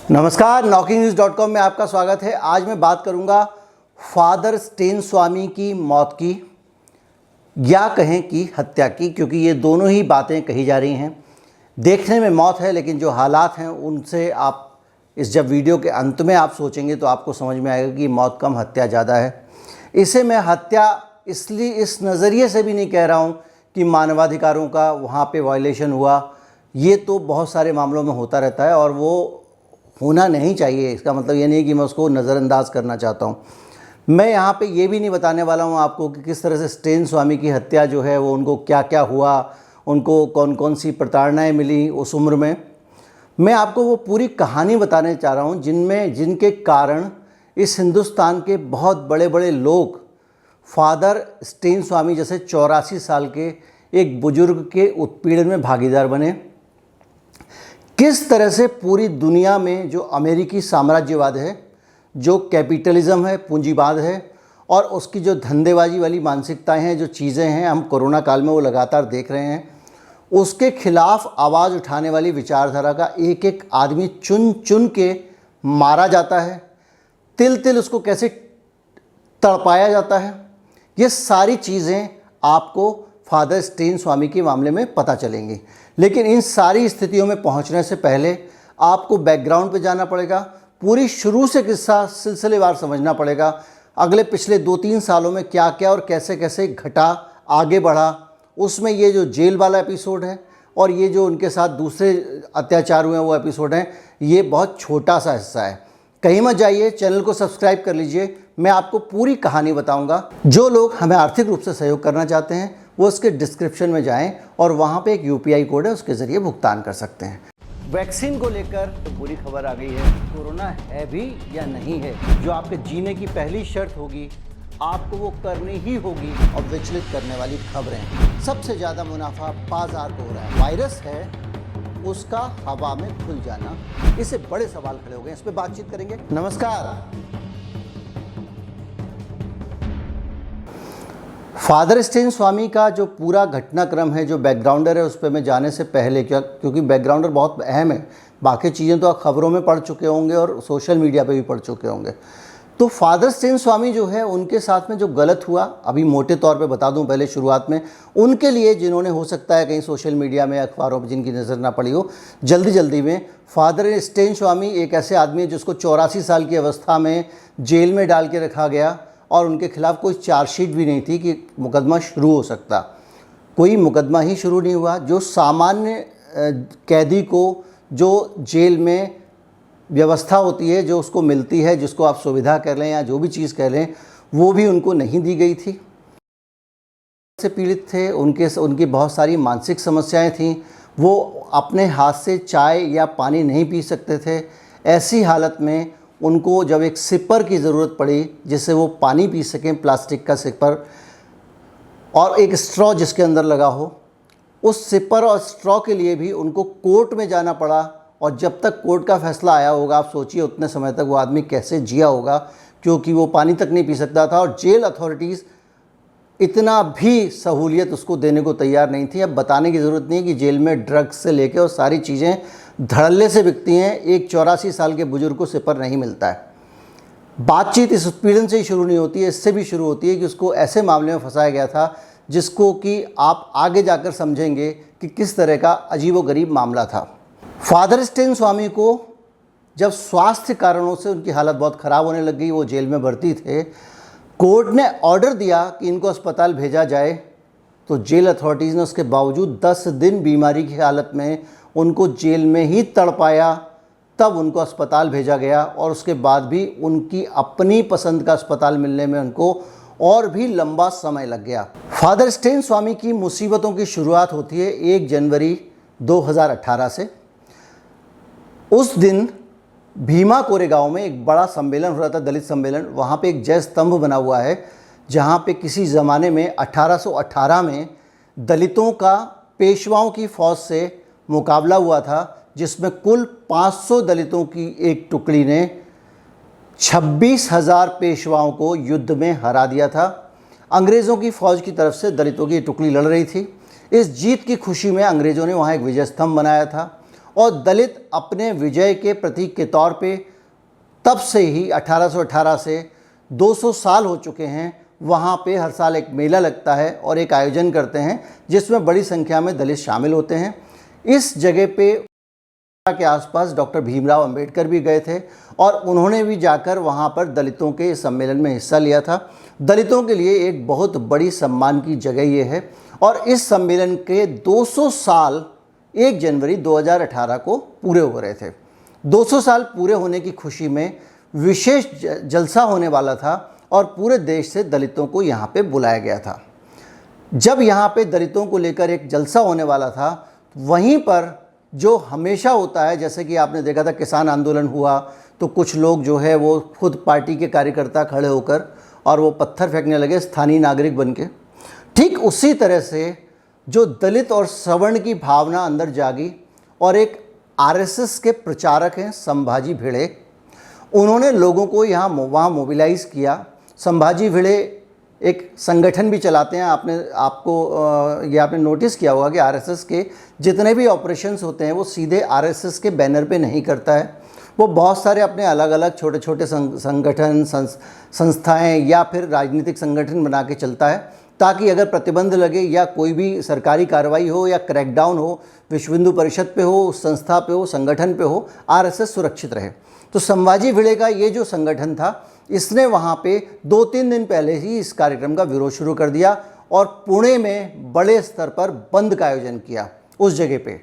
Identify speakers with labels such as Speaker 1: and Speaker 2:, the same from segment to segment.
Speaker 1: नमस्कार, NaukingNews.com में आपका स्वागत है। आज मैं बात करूंगा फादर स्टेन स्वामी की मौत की या कहें कि हत्या की, क्योंकि ये दोनों ही बातें कही जा रही हैं। देखने में मौत है, लेकिन जो हालात हैं उनसे आप जब वीडियो के अंत में आप सोचेंगे तो आपको समझ में आएगा कि मौत कम हत्या ज़्यादा है। इसे मैं हत्या इसलिए इस नज़रिए से भी नहीं कह रहा हूँ कि मानवाधिकारों का वहाँ पे वायलेशन हुआ। ये तो बहुत सारे मामलों में होता रहता है और वो होना नहीं चाहिए। इसका मतलब ये नहीं कि मैं उसको नज़रअंदाज करना चाहता हूँ। मैं यहाँ पे ये भी नहीं बताने वाला हूँ आपको कि किस तरह से स्टेन स्वामी की हत्या जो है वो उनको क्या क्या हुआ, उनको कौन कौन सी प्रताड़नाएँ मिली उस उम्र में। मैं आपको वो पूरी कहानी बताने चाह रहा हूँ जिनके कारण इस हिंदुस्तान के बहुत बड़े बड़े लोग फादर स्टेन स्वामी जैसे 84 साल के एक बुजुर्ग के उत्पीड़न में भागीदार बने। किस तरह से पूरी दुनिया में जो अमेरिकी साम्राज्यवाद है, जो कैपिटलिज्म है, पूंजीवाद है, और उसकी जो धंधेबाजी वाली मानसिकताएं हैं, जो चीज़ें हैं, हम कोरोना काल में वो लगातार देख रहे हैं। उसके खिलाफ आवाज़ उठाने वाली विचारधारा का एक एक आदमी चुन चुन के मारा जाता है, तिल तिल उसको कैसे तड़पाया जाता है। ये सारी चीज़ें आपको फादर स्टेन स्वामी के मामले में पता चलेंगी। लेकिन इन सारी स्थितियों में पहुंचने से पहले आपको बैकग्राउंड पे जाना पड़ेगा, पूरी शुरू से किस्सा सिलसिलेवार समझना पड़ेगा। अगले पिछले 2-3 सालों में क्या क्या और कैसे कैसे घटा, आगे बढ़ा, उसमें ये जो जेल वाला एपिसोड है और ये जो उनके साथ दूसरे अत्याचार हुए हैं वो एपिसोड हैं, ये बहुत छोटा सा हिस्सा है। कहीं मत जाइए, चैनल को सब्सक्राइब कर लीजिए। मैं आपको पूरी कहानी बताऊंगा। जो लोग हमें आर्थिक रूप से सहयोग करना चाहते हैं वो उसके डिस्क्रिप्शन में जाएं और वहां पे एक UPI कोड है, उसके ज़रिए भुगतान कर सकते हैं। वैक्सीन को लेकर तो बुरी खबर आ गई है। कोरोना है भी या नहीं है, जो आपके जीने की पहली शर्त होगी आपको वो करनी ही होगी। और विचलित करने वाली खबरें, सबसे ज़्यादा मुनाफा बाजार को हो रहा है। वायरस है, उसका हवा में खुल जाना, इससे बड़े सवाल खड़े हो गए। इस पर बातचीत करेंगे। नमस्कार। फादर स्टेन स्वामी का जो पूरा घटनाक्रम है, जो बैकग्राउंडर है, उस पर मैं जाने से पहले क्योंकि बैकग्राउंडर बहुत अहम है। बाकी चीज़ें तो आप खबरों में पढ़ चुके होंगे और सोशल मीडिया पे भी पढ़ चुके होंगे। तो फादर स्टेन स्वामी जो है, उनके साथ में जो गलत हुआ, अभी मोटे तौर पे बता दूं पहले शुरुआत में, उनके लिए जिन्होंने हो सकता है कहीं सोशल मीडिया में, अखबारों में जिनकी नज़र ना पड़ी हो, जल्दी में, फादर स्टेन स्वामी एक ऐसे आदमी है जिसको 84 साल की अवस्था में जेल में डाल के रखा गया और उनके खिलाफ कोई चार्जशीट भी नहीं थी कि मुकदमा शुरू हो सकता। कोई मुकदमा ही शुरू नहीं हुआ। जो सामान्य कैदी को जो जेल में व्यवस्था होती है, जो उसको मिलती है, जिसको आप सुविधा कह लें या जो भी चीज़ कह लें, वो भी उनको नहीं दी गई थी। से पीड़ित थे, उनकी बहुत सारी मानसिक समस्याएं थीं। वो अपने हाथ से चाय या पानी नहीं पी सकते थे। ऐसी हालत में उनको जब एक सिपर की ज़रूरत पड़ी जिससे वो पानी पी सकें, प्लास्टिक का सिपर और एक स्ट्रॉ जिसके अंदर लगा हो, उस सिपर और स्ट्रॉ के लिए भी उनको कोर्ट में जाना पड़ा। और जब तक कोर्ट का फैसला आया होगा, आप सोचिए उतने समय तक वो आदमी कैसे जिया होगा, क्योंकि वो पानी तक नहीं पी सकता था और जेल अथॉरिटीज़ इतना भी सहूलियत उसको देने को तैयार नहीं थी। अब बताने की ज़रूरत नहीं है कि जेल में ड्रग्स से लेकर और सारी चीज़ें धड़ल्ले से बिकती हैं। एक 84 साल के बुजुर्ग को सिपर नहीं मिलता है। बातचीत इस उत्पीड़न से ही शुरू नहीं होती है, इससे भी शुरू होती है कि उसको ऐसे मामले में फंसाया गया था जिसको कि आप आगे जाकर समझेंगे कि किस तरह का अजीबोगरीब मामला था। फादर स्टेन स्वामी को जब स्वास्थ्य कारणों से उनकी हालत बहुत ख़राब होने लग गई, वो जेल में भर्ती थे, कोर्ट ने ऑर्डर दिया कि इनको अस्पताल भेजा जाए, तो जेल अथॉरिटीज़ ने उसके बावजूद 10 दिन बीमारी की हालत में उनको जेल में ही तड़पाया। तब उनको अस्पताल भेजा गया और उसके बाद भी उनकी अपनी पसंद का अस्पताल मिलने में उनको और भी लंबा समय लग गया। फादर स्टेन स्वामी की मुसीबतों की शुरुआत होती है 1 जनवरी 2018 से। उस दिन भीमा कोरेगांव में एक बड़ा सम्मेलन हो रहा था, दलित सम्मेलन। वहाँ पे एक जय स्तंभ बना हुआ है जहाँ पे किसी ज़माने में 1818 में दलितों का पेशवाओं की फ़ौज से मुकाबला हुआ था, जिसमें कुल 500 दलितों की एक टुकड़ी ने 26,000 पेशवाओं को युद्ध में हरा दिया था। अंग्रेज़ों की फ़ौज की तरफ से दलितों की टुकड़ी लड़ रही थी। इस जीत की खुशी में अंग्रेज़ों ने वहाँ एक विजय स्तंभ बनाया था और दलित अपने विजय के प्रतीक के तौर पे तब से ही 1818 से 200 साल हो चुके हैं, वहाँ पे हर साल एक मेला लगता है और एक आयोजन करते हैं जिसमें बड़ी संख्या में दलित शामिल होते हैं। इस जगह पे के आसपास डॉक्टर भीमराव अंबेडकर भी गए थे और उन्होंने भी जाकर वहाँ पर दलितों के इस सम्मेलन में हिस्सा लिया था। दलितों के लिए एक बहुत बड़ी सम्मान की जगह ये है और इस सम्मेलन के 200 साल 1 जनवरी 2018 को पूरे हो रहे थे। 200 साल पूरे होने की खुशी में विशेष जलसा होने वाला था और पूरे देश से दलितों को यहाँ पे बुलाया गया था। जब यहाँ पे दलितों को लेकर एक जलसा होने वाला था, वहीं पर जो हमेशा होता है, जैसे कि आपने देखा था किसान आंदोलन हुआ तो कुछ लोग जो है वो खुद पार्टी के कार्यकर्ता खड़े होकर और वो पत्थर फेंकने लगे स्थानीय नागरिक बन के। ठीक उसी तरह से जो दलित और सवर्ण की भावना अंदर जागी और एक आरएसएस के प्रचारक हैं संभाजी भिड़े, उन्होंने लोगों को वहाँ मोबिलाइज़ किया। संभाजी भिड़े एक संगठन भी चलाते हैं। आपने नोटिस किया होगा कि आरएसएस के जितने भी ऑपरेशंस होते हैं वो सीधे आरएसएस के बैनर पे नहीं करता है। वो बहुत सारे अपने अलग अलग छोटे छोटे संगठन संस्थाएं या फिर राजनीतिक संगठन बना के चलता है, ताकि अगर प्रतिबंध लगे या कोई भी सरकारी कार्रवाई हो या क्रैकडाउन हो, विश्व हिंदू परिषद पे हो, उस संस्था पे हो, संगठन पे हो, आरएसएस सुरक्षित रहे। तो संभाजी भिड़े का ये जो संगठन था, इसने वहाँ पे 2-3 दिन पहले ही इस कार्यक्रम का विरोध शुरू कर दिया और पुणे में बड़े स्तर पर बंद का आयोजन किया। उस जगह पे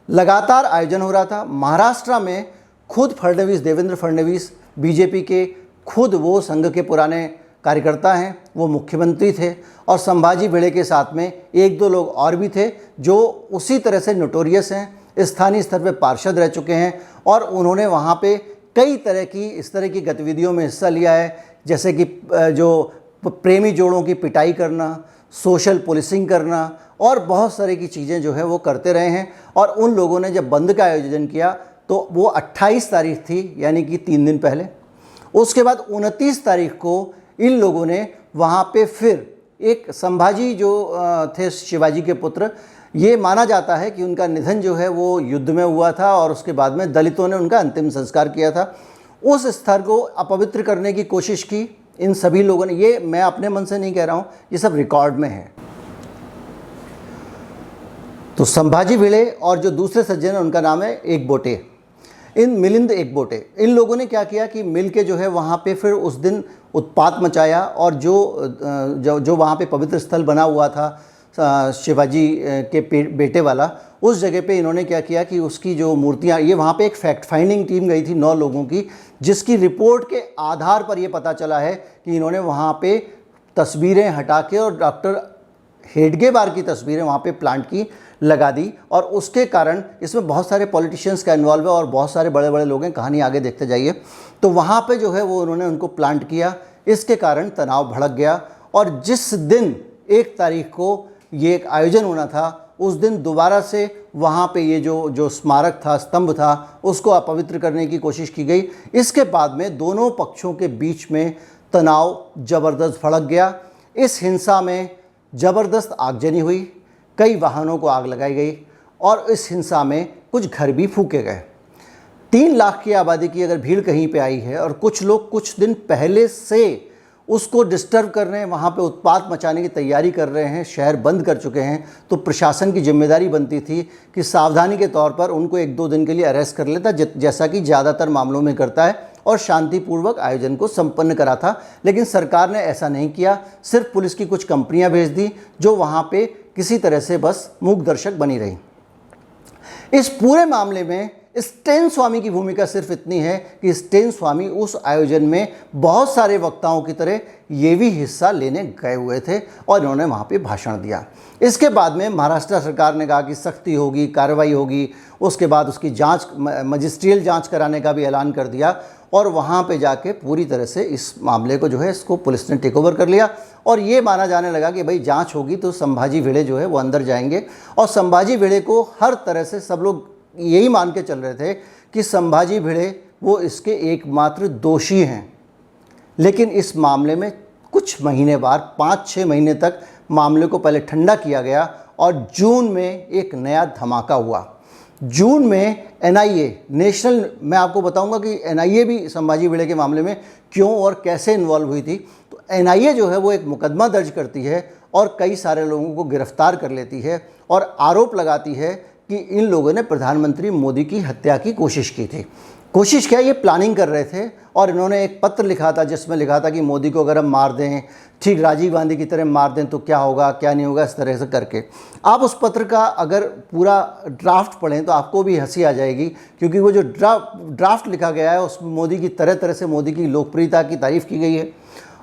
Speaker 1: लगातार आयोजन हो रहा था। महाराष्ट्र में खुद फडणवीस, देवेंद्र फडणवीस, बीजेपी के खुद वो संघ के पुराने कार्यकर्ता हैं, वो मुख्यमंत्री थे और संभाजी भिड़े के साथ में 1-2 लोग और भी थे जो उसी तरह से नोटोरियस हैं, स्थानीय स्तर पे पार्षद रह चुके हैं और उन्होंने वहाँ पे कई तरह की इस तरह की गतिविधियों में हिस्सा लिया है, जैसे कि जो प्रेमी जोड़ों की पिटाई करना, सोशल पुलिसिंग करना और बहुत सारे की चीज़ें जो है वो करते रहे हैं। और उन लोगों ने जब बंद का आयोजन किया तो वो 28 तारीख थी, यानी कि 3 दिन पहले। उसके बाद 29 तारीख को इन लोगों ने वहाँ पे फिर एक संभाजी जो थे शिवाजी के पुत्र, ये माना जाता है कि उनका निधन जो है वो युद्ध में हुआ था और उसके बाद में दलितों ने उनका अंतिम संस्कार किया था। उस स्थल को अपवित्र करने की कोशिश की इन सभी लोगों ने। ये मैं अपने मन से नहीं कह रहा हूँ, ये सब रिकॉर्ड में है। तो संभाजी भिड़े और जो दूसरे सज्जन हैं उनका नाम है एकबोटे, मिलिंद एकबोटे। इन लोगों ने क्या किया कि मिल के जो है वहाँ पे फिर उस दिन उत्पात मचाया और जो वहाँ पे पवित्र स्थल बना हुआ था शिवाजी के बेटे वाला, उस जगह पे इन्होंने क्या किया कि उसकी जो मूर्तियाँ, ये वहाँ पे एक फैक्ट फाइंडिंग टीम गई थी 9 लोगों की, जिसकी रिपोर्ट के आधार पर ये पता चला है कि इन्होंने वहाँ पे तस्वीरें हटा के और डॉक्टर हेडगेवार की तस्वीरें वहाँ पे प्लांट की लगा दी। और उसके कारण इसमें बहुत सारे पॉलिटिशियंस का इन्वॉल्व है और बहुत सारे बड़े बड़े लोग हैं, कहानी आगे देखते जाइए। तो वहाँ पे जो है वो उन्होंने उनको प्लांट किया, इसके कारण तनाव भड़क गया और जिस दिन 1 तारीख को ये एक आयोजन होना था, उस दिन दोबारा से वहाँ पे ये जो स्मारक था, स्तंभ था, उसको अपवित्र करने की कोशिश की गई। इसके बाद में दोनों पक्षों के बीच में तनाव ज़बरदस्त भड़क गया। इस हिंसा में ज़बरदस्त आगजनी हुई, कई वाहनों को आग लगाई गई और इस हिंसा में कुछ घर भी फूके गए। 3 लाख की आबादी की अगर भीड़ कहीं पे आई है और कुछ लोग कुछ दिन पहले से उसको डिस्टर्ब कर रहे हैं, वहाँ पे उत्पात मचाने की तैयारी कर रहे हैं, शहर बंद कर चुके हैं, तो प्रशासन की जिम्मेदारी बनती थी कि सावधानी के तौर पर उनको 1-2 दिन के लिए अरेस्ट कर लेता, जैसा कि ज़्यादातर मामलों में करता है, और शांतिपूर्वक आयोजन को संपन्न करा था। लेकिन सरकार ने ऐसा नहीं किया, सिर्फ पुलिस की कुछ कंपनियां भेज दी जो वहाँ पे किसी तरह से बस मूक दर्शक बनी रही। इस पूरे मामले में स्टेन स्वामी की भूमिका सिर्फ इतनी है कि स्टेन स्वामी उस आयोजन में बहुत सारे वक्ताओं की तरह ये भी हिस्सा लेने गए हुए थे और इन्होंने वहाँ पे भाषण दिया। इसके बाद में महाराष्ट्र सरकार ने कहा कि सख्ती होगी, कार्रवाई होगी। उसके बाद उसकी जांच, मजिस्ट्रियल जांच कराने का भी ऐलान कर दिया और वहाँ पे जाके पूरी तरह से इस मामले को जो है इसको पुलिस ने टेक ओवर कर लिया और ये माना जाने लगा कि भाई जांच होगी तो संभाजी भिड़े जो है वो अंदर जाएंगे। और संभाजी भिड़े को हर तरह से सब लोग यही मान के चल रहे थे कि संभाजी भिड़े वो इसके एकमात्र दोषी हैं। लेकिन इस मामले में कुछ महीने बाद 5-6 महीने तक मामले को पहले ठंडा किया गया और जून में एक नया धमाका हुआ। जून में एनआईए नेशनल, मैं आपको बताऊंगा कि एनआईए भी संभाजी भिड़े के मामले में क्यों और कैसे इन्वॉल्व हुई थी। तो एनआईए जो है वो एक मुकदमा दर्ज करती है और कई सारे लोगों को गिरफ्तार कर लेती है और आरोप लगाती है कि इन लोगों ने प्रधानमंत्री मोदी की हत्या की कोशिश की थी। कोशिश क्या, ये प्लानिंग कर रहे थे और इन्होंने एक पत्र लिखा था जिसमें लिखा था कि मोदी को अगर हम मार दें, ठीक राजीव गांधी की तरह मार दें तो क्या होगा क्या नहीं होगा, इस तरह से करके। आप उस पत्र का अगर पूरा ड्राफ्ट पढ़ें तो आपको भी हंसी आ जाएगी, क्योंकि वो जो ड्राफ्ट लिखा गया है उसमें मोदी की तरह तरह से मोदी की लोकप्रियता की तारीफ़ की गई है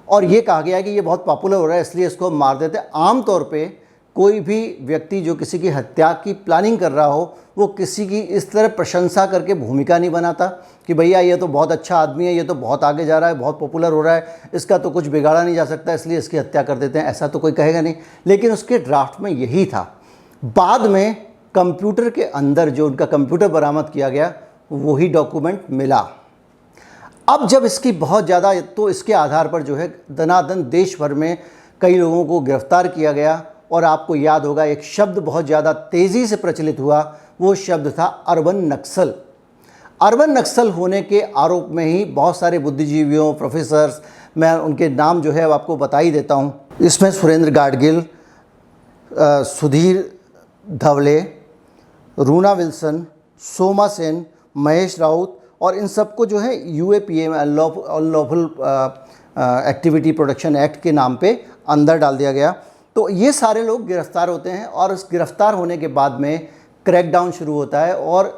Speaker 1: और ये कहा गया है कि ये बहुत पॉपुलर हो रहा है इसलिए इसको हम मार देते हैं। आमतौर पर कोई भी व्यक्ति जो किसी की हत्या की प्लानिंग कर रहा हो वो किसी की इस तरह प्रशंसा करके भूमिका नहीं बनाता कि भैया ये तो बहुत अच्छा आदमी है, ये तो बहुत आगे जा रहा है, बहुत पॉपुलर हो रहा है, इसका तो कुछ बिगाड़ा नहीं जा सकता इसलिए इसकी हत्या कर देते हैं, ऐसा तो कोई कहेगा नहीं। लेकिन उसके ड्राफ्ट में यही था। बाद में कंप्यूटर के अंदर जो उनका कंप्यूटर बरामद किया गया वही डॉक्यूमेंट मिला। अब जब इसकी बहुत ज़्यादा, तो इसके आधार पर जो है दनादन देश भर में कई लोगों को गिरफ्तार किया गया और आपको याद होगा एक शब्द बहुत ज़्यादा तेज़ी से प्रचलित हुआ, वो शब्द था अर्बन नक्सल। अर्बन नक्सल होने के आरोप में ही बहुत सारे बुद्धिजीवियों, प्रोफेसर्स, मैं उनके नाम जो है आपको बता ही देता हूँ। इसमें सुरेंद्र गाडगिल, सुधीर धवले, रूना विल्सन, सोमा सेन, महेश राउत और इन सबको जो है यूएपीए में अनलॉफुल एक्टिविटी प्रोटेक्शन एक्ट के नाम पे अंदर डाल दिया गया। तो ये सारे लोग गिरफ्तार होते हैं और इस गिरफ्तार होने के बाद में क्रैकडाउन शुरू होता है और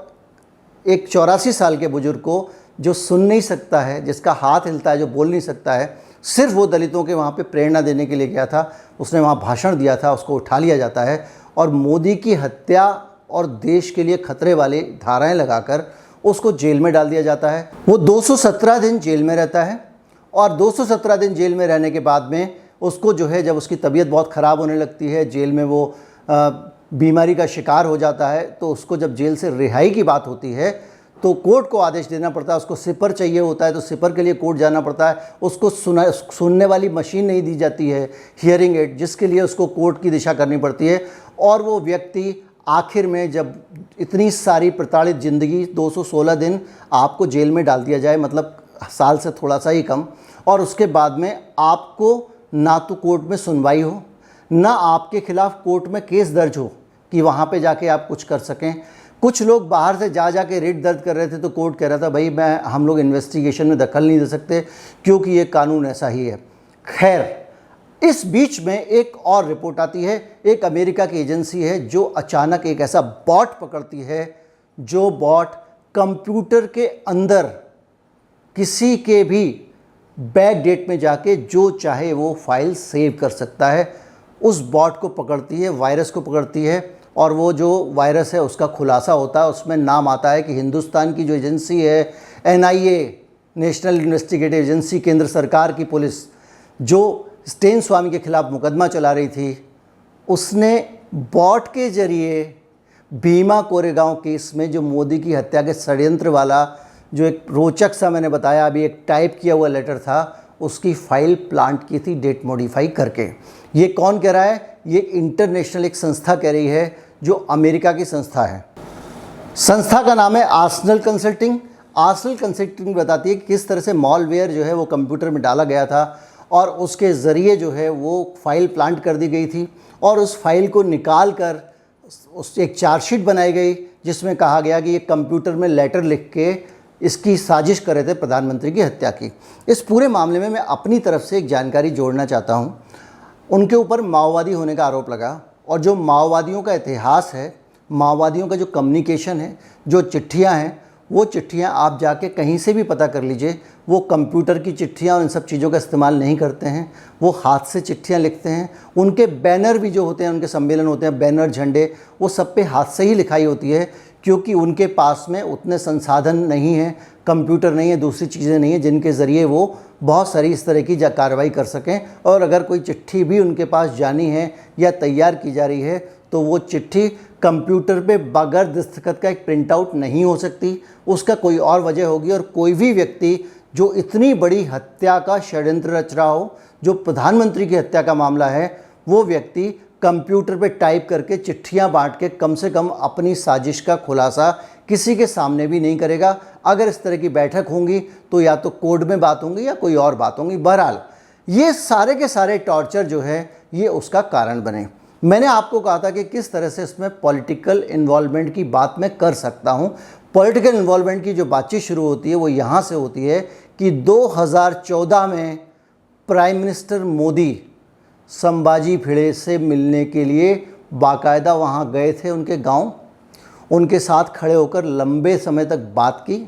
Speaker 1: एक 84 साल के बुजुर्ग को, जो सुन नहीं सकता है, जिसका हाथ हिलता है, जो बोल नहीं सकता है, सिर्फ वो दलितों के वहाँ पे प्रेरणा देने के लिए गया था, उसने वहाँ भाषण दिया था, उसको उठा लिया जाता है और मोदी की हत्या और देश के लिए खतरे वाली धाराएं लगाकर उसको जेल में डाल दिया जाता है। वो 217 दिन जेल में रहता है और 217 दिन जेल में रहने के बाद में उसको जो है, जब उसकी तबीयत बहुत ख़राब होने लगती है, जेल में वो बीमारी का शिकार हो जाता है, तो उसको जब जेल से रिहाई की बात होती है तो कोर्ट को आदेश देना पड़ता है। उसको सिपर चाहिए होता है तो सिपर के लिए कोर्ट जाना पड़ता है। उसको सुनने वाली मशीन नहीं दी जाती है, हियरिंग एड, जिसके लिए उसको कोर्ट की दिशा करनी पड़ती है। और वो व्यक्ति आखिर में जब इतनी सारी प्रताड़ित ज़िंदगी, 216 दिन आपको जेल में डाल दिया जाए, मतलब साल से थोड़ा सा ही कम, और उसके बाद में आपको ना तो कोर्ट में सुनवाई हो, ना आपके खिलाफ कोर्ट में केस दर्ज हो कि वहाँ पे जाके आप कुछ कर सकें। कुछ लोग बाहर से जा के रिट दर्ज कर रहे थे तो कोर्ट कह रहा था भाई हम लोग इन्वेस्टिगेशन में दखल नहीं दे सकते क्योंकि ये कानून ऐसा ही है। खैर, इस बीच में एक और रिपोर्ट आती है। एक अमेरिका की एजेंसी है जो अचानक एक ऐसा बॉट पकड़ती है जो बॉट कंप्यूटर के अंदर किसी के भी बैक डेट में जाके जो चाहे वो फाइल सेव कर सकता है। उस बॉट को पकड़ती है, वायरस को पकड़ती है और वो जो वायरस है उसका खुलासा होता है। उसमें नाम आता है कि हिंदुस्तान की जो एजेंसी है एनआईए, नेशनल इन्वेस्टिगेटिव एजेंसी, केंद्र सरकार की पुलिस, जो स्टेन स्वामी के खिलाफ मुकदमा चला रही थी, उसने बॉट के जरिए भीमा कोरेगांव केस में जो मोदी की हत्या के षड्यंत्र वाला जो एक रोचक सा मैंने बताया अभी एक टाइप किया हुआ लेटर था, उसकी फाइल प्लांट की थी डेट मॉडिफाई करके। ये कौन कह रहा है? ये इंटरनेशनल एक संस्था कह रही है जो अमेरिका की संस्था है। संस्था का नाम है आर्सेनल कंसल्टिंग। आर्सेनल कंसल्टिंग बताती है कि किस तरह से मॉलवेयर जो है वो कंप्यूटर में डाला गया था और उसके ज़रिए जो है वो फाइल प्लांट कर दी गई थी और उस फाइल को निकाल कर उस एक चार्जशीट बनाई गई जिसमें कहा गया कि ये कंप्यूटर में लेटर लिख के इसकी साजिश कर रहे थे प्रधानमंत्री की हत्या की। इस पूरे मामले में मैं अपनी तरफ से एक जानकारी जोड़ना चाहता हूँ। उनके ऊपर माओवादी होने का आरोप लगा और जो माओवादियों का इतिहास है, माओवादियों का जो कम्युनिकेशन है, जो चिट्ठियाँ हैं, वो चिट्ठियाँ आप जाके कहीं से भी पता कर लीजिए। वो कंप्यूटर की चिट्ठियाँ और इन सब चीज़ों का इस्तेमाल नहीं करते हैं, वो हाथ से चिट्ठियाँ लिखते हैं। उनके बैनर भी जो होते हैं, उनके सम्मेलन होते हैं, बैनर, झंडे, वो सब पे हाथ से ही लिखाई होती है क्योंकि उनके पास में उतने संसाधन नहीं हैं, कंप्यूटर नहीं है, दूसरी चीज़ें नहीं है जिनके ज़रिए वो बहुत सारी इस तरह की कार्रवाई कर सकें। और अगर कोई चिट्ठी भी उनके पास जानी है या तैयार की जा रही है तो वो चिट्ठी कंप्यूटर पे बगैर दस्तखत का एक प्रिंट आउट नहीं हो सकती, उसका कोई और वजह होगी। और कोई भी व्यक्ति जो इतनी बड़ी हत्या का षड्यंत्र रच रहा हो, जो प्रधानमंत्री की हत्या का मामला है, वो व्यक्ति कंप्यूटर पे टाइप करके चिट्ठियां बांट के कम से कम अपनी साजिश का खुलासा किसी के सामने भी नहीं करेगा। अगर इस तरह की बैठक होंगी तो या तो कोर्ट में बात होंगी या कोई और बात होंगी। बहरहाल ये सारे के सारे टॉर्चर जो है ये उसका कारण बने। मैंने आपको कहा था कि किस तरह से इसमें पॉलिटिकल इन्वॉल्वमेंट की बात मैं कर सकता हूँ। पॉलिटिकल इन्वॉल्वमेंट की जो बातचीत शुरू होती है वो यहाँ से होती है कि 2014 में प्राइम मिनिस्टर मोदी संभाजी भिड़े से मिलने के लिए बाकायदा वहाँ गए थे उनके गांव, उनके साथ खड़े होकर लंबे समय तक बात की।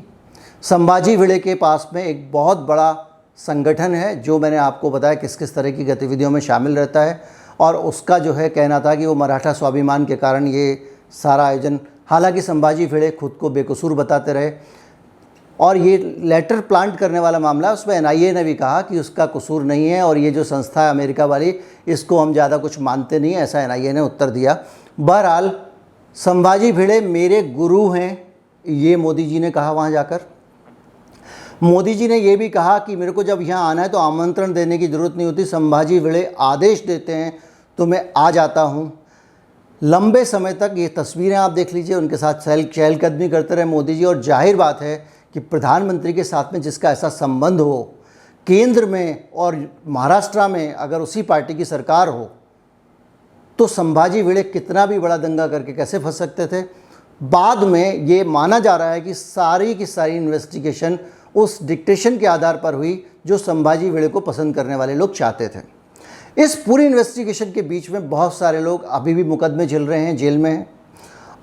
Speaker 1: संभाजी भिड़े के पास में एक बहुत बड़ा संगठन है जो मैंने आपको बताया किस किस तरह की गतिविधियों में शामिल रहता है, और उसका जो है कहना था कि वो मराठा स्वाभिमान के कारण ये सारा आयोजन, हालांकि संभाजी भिड़े खुद को बेकसूर बताते रहे और ये लेटर प्लांट करने वाला मामला उसमें एनआईए ने भी कहा कि उसका कसूर नहीं है और ये जो संस्था है अमेरिका वाली इसको हम ज़्यादा कुछ मानते नहीं, ऐसा एनआईए ने उत्तर दिया। बहरहाल संभाजी भिड़े मेरे गुरु हैं, ये मोदी जी ने कहा वहाँ जाकर। मोदी जी ने ये भी कहा कि मेरे को जब यहाँ आना है तो आमंत्रण देने की ज़रूरत नहीं होती, संभाजी भिड़े आदेश देते हैं तो मैं आ जाता हूँ। लंबे समय तक ये तस्वीरें आप देख लीजिए, उनके साथ चहलकदमी करते रहे मोदी जी। और जाहिर बात है कि प्रधानमंत्री के साथ में जिसका ऐसा संबंध हो, केंद्र में और महाराष्ट्र में अगर उसी पार्टी की सरकार हो, तो संभाजी भिड़े कितना भी बड़ा दंगा करके कैसे फंस सकते थे। बाद में ये माना जा रहा है कि सारी की सारी इन्वेस्टिगेशन उस डिक्टेशन के आधार पर हुई जो संभाजी भिड़े को पसंद करने वाले लोग चाहते थे। इस पूरी इन्वेस्टिगेशन के बीच में बहुत सारे लोग अभी भी मुकदमे झेल रहे हैं, जेल में हैं।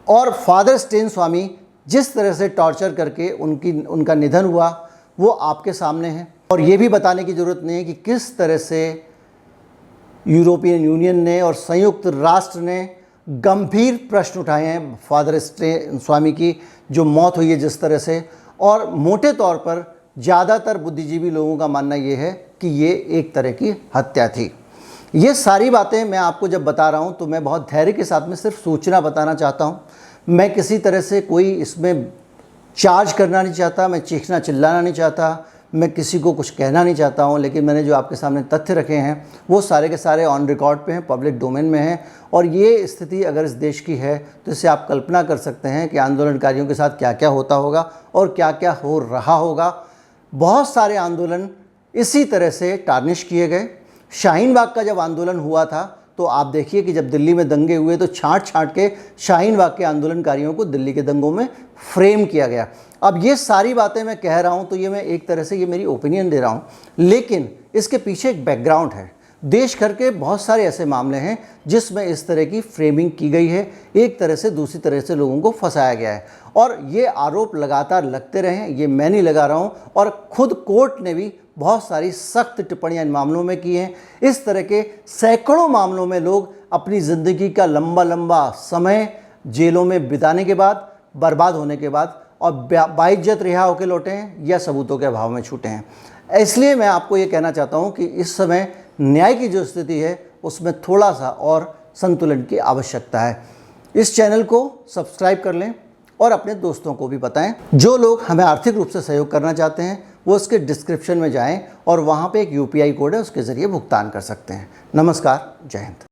Speaker 1: और फादर स्टेन स्वामी जिस तरह से टॉर्चर करके उनका निधन हुआ वो आपके सामने है। और ये भी बताने की ज़रूरत नहीं है कि किस तरह से यूरोपियन यूनियन ने और संयुक्त राष्ट्र ने गंभीर प्रश्न उठाए हैं फादर स्टेन स्वामी की जो मौत हुई है जिस तरह से। और मोटे तौर पर ज़्यादातर बुद्धिजीवी लोगों का मानना ये है कि ये एक तरह की हत्या थी। ये सारी बातें मैं आपको जब बता रहा हूँ तो मैं बहुत धैर्य के साथ में सिर्फ सूचना बताना चाहता हूँ। मैं किसी तरह से कोई इसमें चार्ज करना नहीं चाहता, मैं चीखना चिल्लाना नहीं चाहता, मैं किसी को कुछ कहना नहीं चाहता हूँ। लेकिन मैंने जो आपके सामने तथ्य रखे हैं वो सारे के सारे ऑन रिकॉर्ड पे हैं, पब्लिक डोमेन में हैं। और ये स्थिति अगर इस देश की है तो इससे आप कल्पना कर सकते हैं कि आंदोलनकारियों के साथ क्या क्या होता होगा और क्या क्या हो रहा होगा। बहुत सारे आंदोलन इसी तरह से टार्निश किए गए। शाहीन बाग का जब आंदोलन हुआ था तो आप देखिए कि जब दिल्ली में दंगे हुए तो छांट छांट के शाहीन बाग के आंदोलनकारियों को दिल्ली के दंगों में फ्रेम किया गया। अब ये सारी बातें मैं कह रहा हूँ तो ये मैं एक तरह से ये मेरी ओपिनियन दे रहा हूँ, लेकिन इसके पीछे एक बैकग्राउंड है। देश भर के बहुत सारे ऐसे मामले हैं जिसमें इस तरह की फ्रेमिंग की गई है, एक तरह से दूसरी तरह से लोगों को फंसाया गया है। और ये आरोप लगातार लगते रहे हैं, ये मैं नहीं लगा रहा हूँ। और खुद कोर्ट ने भी बहुत सारी सख्त टिप्पणियां इन मामलों में की हैं। इस तरह के सैकड़ों मामलों में लोग अपनी ज़िंदगी का लंबा लंबा समय जेलों में बिताने के बाद, बर्बाद होने के बाद और बाइज्जत रिहा होकर लौटे हैं या सबूतों के अभाव में छूटे हैं। इसलिए मैं आपको ये कहना चाहता हूँ कि इस समय न्याय की जो स्थिति है उसमें थोड़ा सा और संतुलन की आवश्यकता है। इस चैनल को सब्सक्राइब कर लें और अपने दोस्तों को भी बताएं। जो लोग हमें आर्थिक रूप से सहयोग करना चाहते हैं वो उसके डिस्क्रिप्शन में जाएं और वहाँ पे एक UPI कोड है, उसके ज़रिए भुगतान कर सकते हैं। नमस्कार, जय हिंद।